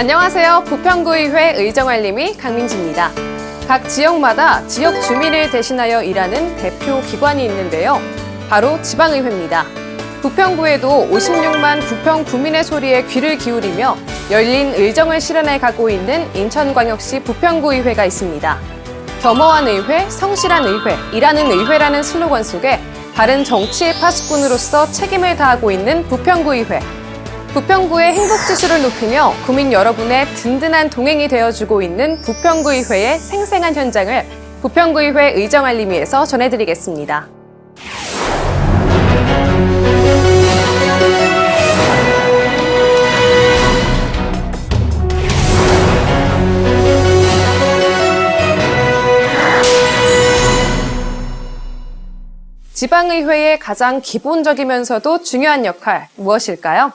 안녕하세요. 부평구의회 의정알림이 강민지입니다. 각 지역마다 지역 주민을 대신하여 일하는 대표 기관이 있는데요. 바로 지방의회입니다. 부평구에도 56만 부평 구민의 소리에 귀를 기울이며 열린 의정을 실현해 가고 있는 인천광역시 부평구의회가 있습니다. 겸허한 의회, 성실한 의회, 일하는 의회라는 슬로건 속에 바른 정치의 파수꾼으로서 책임을 다하고 있는 부평구의회. 부평구의 행복지수를 높이며 구민 여러분의 든든한 동행이 되어주고 있는 부평구의회의 생생한 현장을 부평구의회 의정알림이에서 전해드리겠습니다. 지방의회의 가장 기본적이면서도 중요한 역할, 무엇일까요?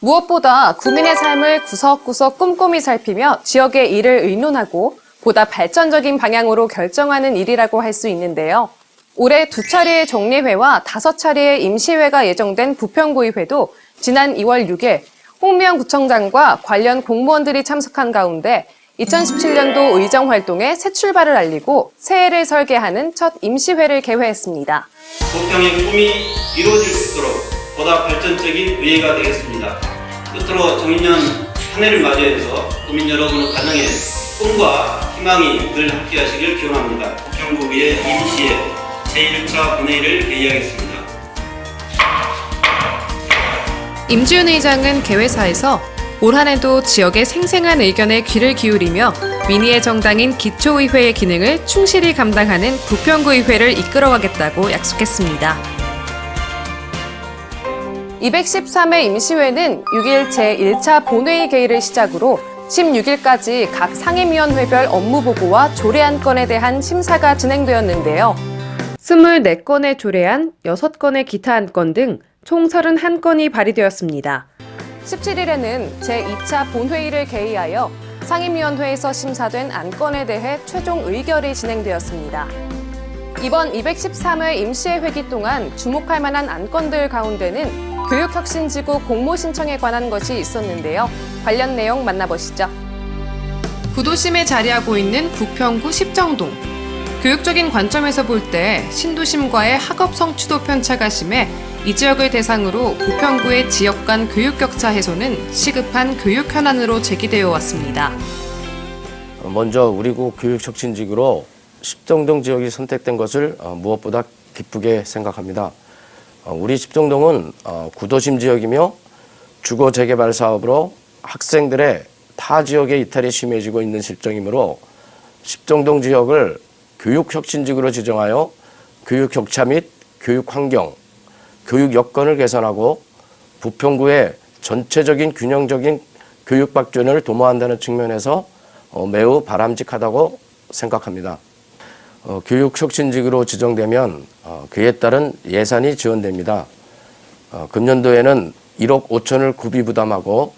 무엇보다 구민의 삶을 구석구석 꼼꼼히 살피며 지역의 일을 의논하고 보다 발전적인 방향으로 결정하는 일이라고 할 수 있는데요. 올해 2차례의 정례회와 5차례의 임시회가 예정된 부평구의회도 지난 2월 6일 홍미영 구청장과 관련 공무원들이 참석한 가운데 2017년도 의정활동의 새 출발을 알리고 새해를 설계하는 첫 임시회를 개회했습니다. 부평의 꿈이 이루어질 수 있도록 보다 발전적인 의회가 되겠습니다. 끝으로 정인년 한 해를 맞이해서 국민 여러분의 가정에 꿈과 희망이 늘 함께하시길 기원합니다. 부평구의회 임시회 제1차 본회의를 개의하겠습니다. 임지훈 의장은 개회사에서 올 한 해도 지역의 생생한 의견에 귀를 기울이며 민의의 정당인 기초의회의 기능을 충실히 감당하는 부평구의회를 이끌어가겠다고 약속했습니다. 213회 임시회는 6일 제1차 본회의 개의를 시작으로 16일까지 각 상임위원회별 업무보고와 조례안건에 대한 심사가 진행되었는데요. 24건의 조례안, 6건의 기타 안건 등 총 31건이 발의되었습니다. 17일에는 제2차 본회의를 개의하여 상임위원회에서 심사된 안건에 대해 최종 의결이 진행되었습니다. 이번 213회 임시회 회기 동안 주목할 만한 안건들 가운데는 교육혁신지구 공모 신청에 관한 것이 있었는데요. 관련 내용 만나보시죠. 구도심에 자리하고 있는 부평구 십정동. 교육적인 관점에서 볼 때 신도심과의 학업 성취도 편차가 심해 이 지역을 대상으로 부평구의 지역 간 교육 격차 해소는 시급한 교육 현안으로 제기되어 왔습니다. 먼저 우리구 교육혁신지구로 십정동 지역이 선택된 것을 무엇보다 기쁘게 생각합니다. 우리 십정동은 구도심 지역이며 주거 재개발 사업으로 학생들의 타 지역의 이탈이 심해지고 있는 실정이므로 십정동 지역을 교육혁신지구로 지정하여 교육 격차 및 교육 환경, 교육 여건을 개선하고 부평구의 전체적인 균형적인 교육 발전을 도모한다는 측면에서 매우 바람직하다고 생각합니다. 교육혁신지구로 지정되면 그에 따른 예산이 지원됩니다. 금년도에는 1억 5천을 구비 부담하고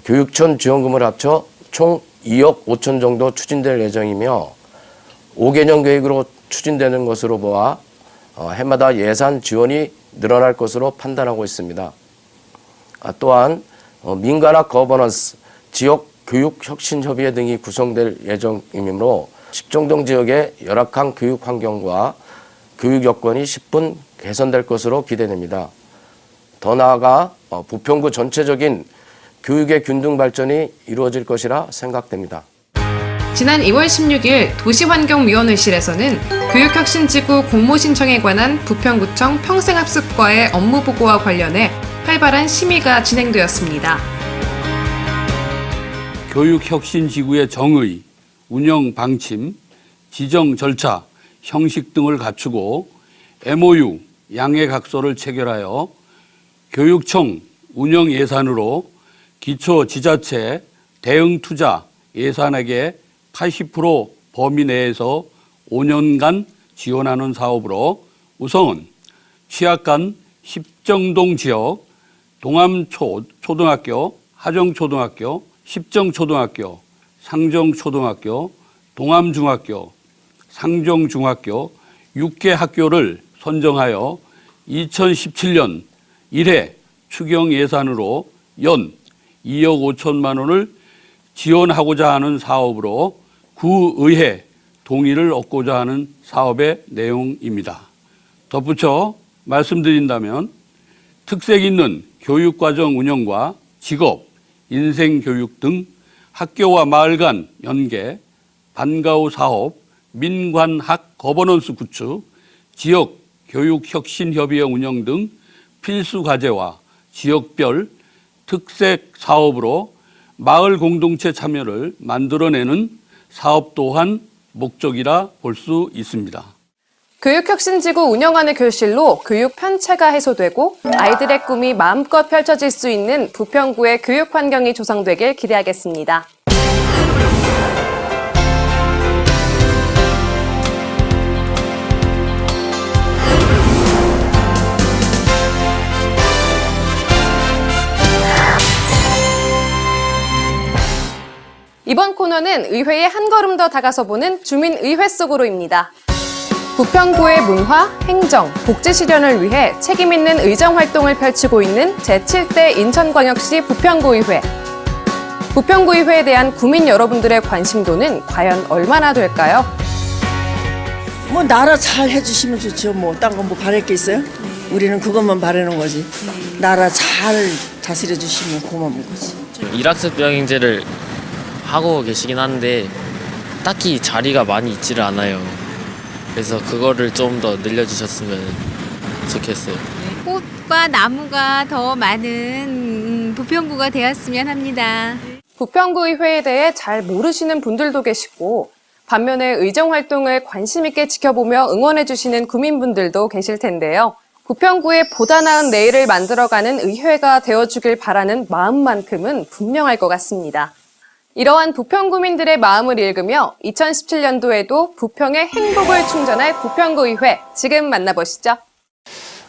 교육청 지원금을 합쳐 총 2억 5천 정도 추진될 예정이며 5개년 계획으로 추진되는 것으로 보아 해마다 예산 지원이 늘어날 것으로 판단하고 있습니다. 또한 민간학 거버넌스, 지역 교육혁신협의회 등이 구성될 예정이므로 십정동 지역의 열악한 교육 환경과 교육 여건이 10분 개선될 것으로 기대됩니다. 더 나아가 부평구 전체적인 교육의 균등 발전이 이루어질 것이라 생각됩니다. 지난 2월 16일 도시환경위원회실에서는 교육혁신지구 공모 신청에 관한 부평구청 평생학습과의 업무보고와 관련해 활발한 심의가 진행되었습니다. 교육혁신지구의 정의, 운영 방침, 지정 절차, 형식 등을 갖추고 MOU, 양해각서를 체결하여 교육청 운영 예산으로 기초지자체 대응투자 예산액의 80% 범위 내에서 5년간 지원하는 사업으로 우선 취약한 십정동 지역 동암초등학교, 하정초등학교, 십정초등학교, 상정초등학교, 동암중학교, 상정중학교 6개 학교를 선정하여 2017년 1회 추경 예산으로 연 2억 5천만 원을 지원하고자 하는 사업으로 구의회 동의를 얻고자 하는 사업의 내용입니다. 덧붙여 말씀드린다면 특색 있는 교육과정 운영과 직업, 인생교육 등 학교와 마을 간 연계, 반가우 사업, 민관학 거버넌스 구축, 지역 교육혁신협의회 운영 등 필수 과제와 지역별 특색 사업으로 마을 공동체 참여를 만들어내는 사업 또한 목적이라 볼 수 있습니다. 교육혁신지구 운영하는 교실로 교육 편차가 해소되고 아이들의 꿈이 마음껏 펼쳐질 수 있는 부평구의 교육 환경이 조성되길 기대하겠습니다. 이번 코너는 의회에 한 걸음 더 다가서 보는 주민의회 속으로입니다. 부평구의 문화, 행정, 복지 실현을 위해 책임 있는 의정 활동을 펼치고 있는 제7대 인천광역시 부평구의회. 부평구의회에 대한 구민 여러분들의 관심도는 과연 얼마나 될까요? 뭐 나라 잘 해주시면 좋죠. 뭐 딴 건 뭐 바랄 게 있어요? 우리는 그것만 바라는 거지. 나라 잘 다스려 주시면 고마운 거지. 일학습 병행제를 하고 계시긴 한데 딱히 자리가 많이 있지를 않아요. 그래서 그거를 좀 더 늘려주셨으면 좋겠어요. 꽃과 나무가 더 많은 부평구가 되었으면 합니다. 부평구의회에 대해 잘 모르시는 분들도 계시고 반면에 의정 활동을 관심 있게 지켜보며 응원해주시는 구민분들도 계실 텐데요. 부평구의 보다 나은 내일을 만들어가는 의회가 되어주길 바라는 마음만큼은 분명할 것 같습니다. 이러한 부평구민들의 마음을 읽으며 2017년도에도 부평의 행복을 충전할 부평구의회, 지금 만나보시죠.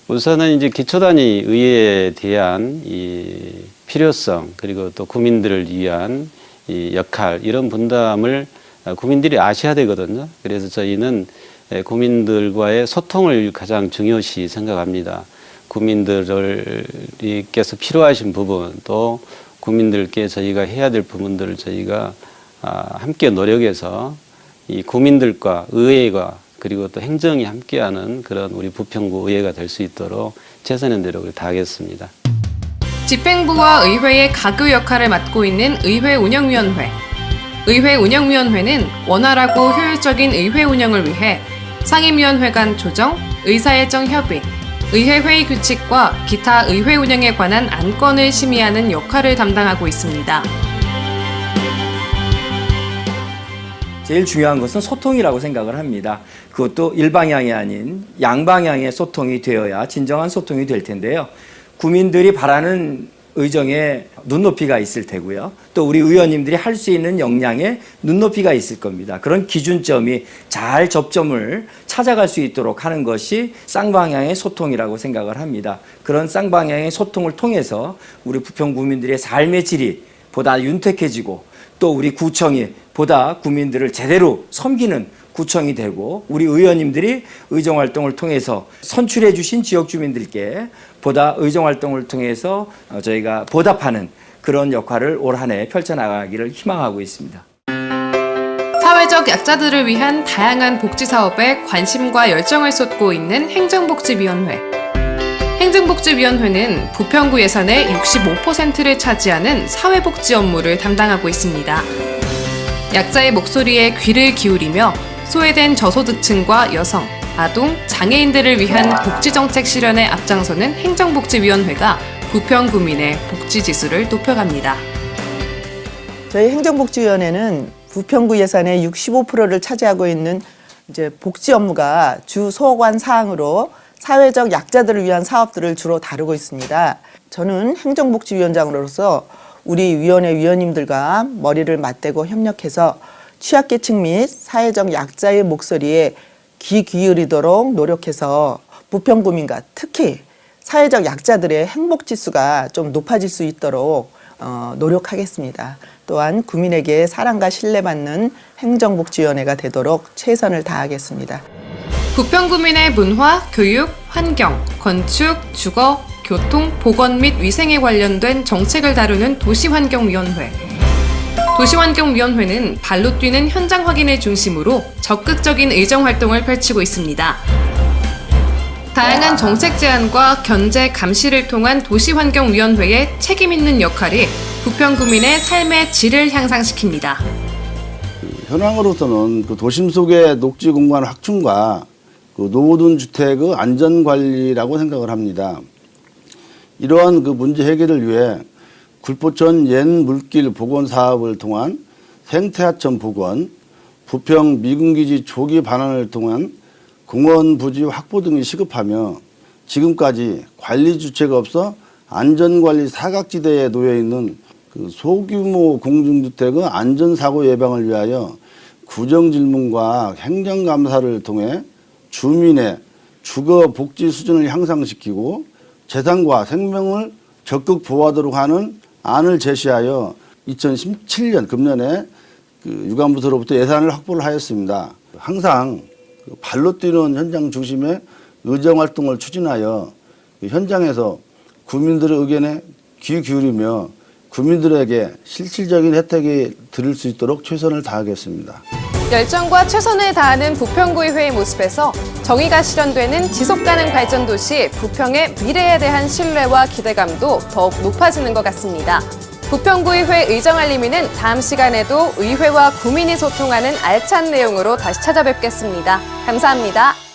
우선은 이제 기초단위 의회에 대한 이 필요성, 그리고 또 구민들을 위한 이 역할, 이런 분담을 구민들이 아셔야 되거든요. 그래서 저희는 구민들과의 소통을 가장 중요시 생각합니다. 구민들께서 필요하신 부분, 또 구민들께 저희가 해야 될 부분들을 저희가 함께 노력해서 이 구민들과 의회가 그리고 또 행정이 함께하는 그런 우리 부평구 의회가 될 수 있도록 최선의 노력을 다하겠습니다. 집행부와 의회의 가교 역할을 맡고 있는 의회운영위원회. 의회운영위원회는 원활하고 효율적인 의회 운영을 위해 상임위원회 간 조정, 의사일정 협의, 의회 회의 규칙과 기타 의회 운영에 관한 안건을 심의하는 역할을 담당하고 있습니다. 제일 중요한 것은 소통이라고 생각을 합니다. 그것도 일방향이 아닌 양방향의 소통이 되어야 진정한 소통이 될 텐데요. 구민들이 바라는 의정에 눈높이가 있을 테고요. 또 우리 의원님들이 할 수 있는 역량에 눈높이가 있을 겁니다. 그런 기준점이 잘 접점을 찾아갈 수 있도록 하는 것이 쌍방향의 소통이라고 생각을 합니다. 그런 쌍방향의 소통을 통해서 우리 부평 구민들의 삶의 질이 보다 윤택해지고 또 우리 구청이 보다 구민들을 제대로 섬기는 구청이 되고 우리 의원님들이 의정활동을 통해서 선출해 주신 지역 주민들께 보다 의정활동을 통해서 저희가 보답하는 그런 역할을 올 한 해 펼쳐나가기를 희망하고 있습니다. 사회적 약자들을 위한 다양한 복지 사업에 관심과 열정을 쏟고 있는 행정복지위원회. 행정복지위원회는 부평구 예산의 65%를 차지하는 사회복지 업무를 담당하고 있습니다. 약자의 목소리에 귀를 기울이며 소외된 저소득층과 여성, 아동, 장애인들을 위한 복지정책 실현에 앞장서는 행정복지위원회가 부평구민의 복지지수를 높여갑니다. 저희 행정복지위원회는 부평구 예산의 65%를 차지하고 있는 이제 복지 업무가 주 소관 사항으로 사회적 약자들을 위한 사업들을 주로 다루고 있습니다. 저는 행정복지위원장으로서 우리 위원회 위원님들과 머리를 맞대고 협력해서 취약계층 및 사회적 약자의 목소리에 귀 기울이도록 노력해서 부평구민과 특히 사회적 약자들의 행복지수가 좀 높아질 수 있도록 노력하겠습니다. 또한 구민에게 사랑과 신뢰받는 행정복지위원회가 되도록 최선을 다하겠습니다. 부평구민의 문화, 교육, 환경, 건축, 주거, 교통, 보건 및 위생에 관련된 정책을 다루는 도시환경위원회. 도시환경위원회는 발로 뛰는 현장 확인을 중심으로 적극적인 의정 활동을 펼치고 있습니다. 다양한 정책 제안과 견제, 감시를 통한 도시환경위원회의 책임 있는 역할이 부평구민의 삶의 질을 향상시킵니다. 현황으로서는 그 도심 속의 녹지 공간 확충과 그 노후된 주택의 안전 관리라고 생각을 합니다. 이러한 그 문제 해결을 위해 굴포천 옛 물길 복원 사업을 통한 생태하천 복원, 부평 미군기지 조기 반환을 통한 공원 부지 확보 등이 시급하며 지금까지 관리 주체가 없어 안전관리 사각지대에 놓여 있는 그 소규모 공중주택의 안전사고 예방을 위하여 구정질문과 행정감사를 통해 주민의 주거 복지 수준을 향상시키고 재산과 생명을 적극 보호하도록 하는 안을 제시하여 2017년 금년에 그 유관부서로부터 예산을 확보를 하였습니다. 항상 발로 뛰는 현장 중심의 의정활동을 추진하여 현장에서 구민들의 의견에 귀 기울이며 구민들에게 실질적인 혜택이 들을 수 있도록 최선을 다하겠습니다. 열정과 최선을 다하는 부평구의회의 모습에서 정의가 실현되는 지속가능 발전 도시 부평의 미래에 대한 신뢰와 기대감도 더욱 높아지는 것 같습니다. 부평구의회 의정알림이는 다음 시간에도 의회와 구민이 소통하는 알찬 내용으로 다시 찾아뵙겠습니다. 감사합니다.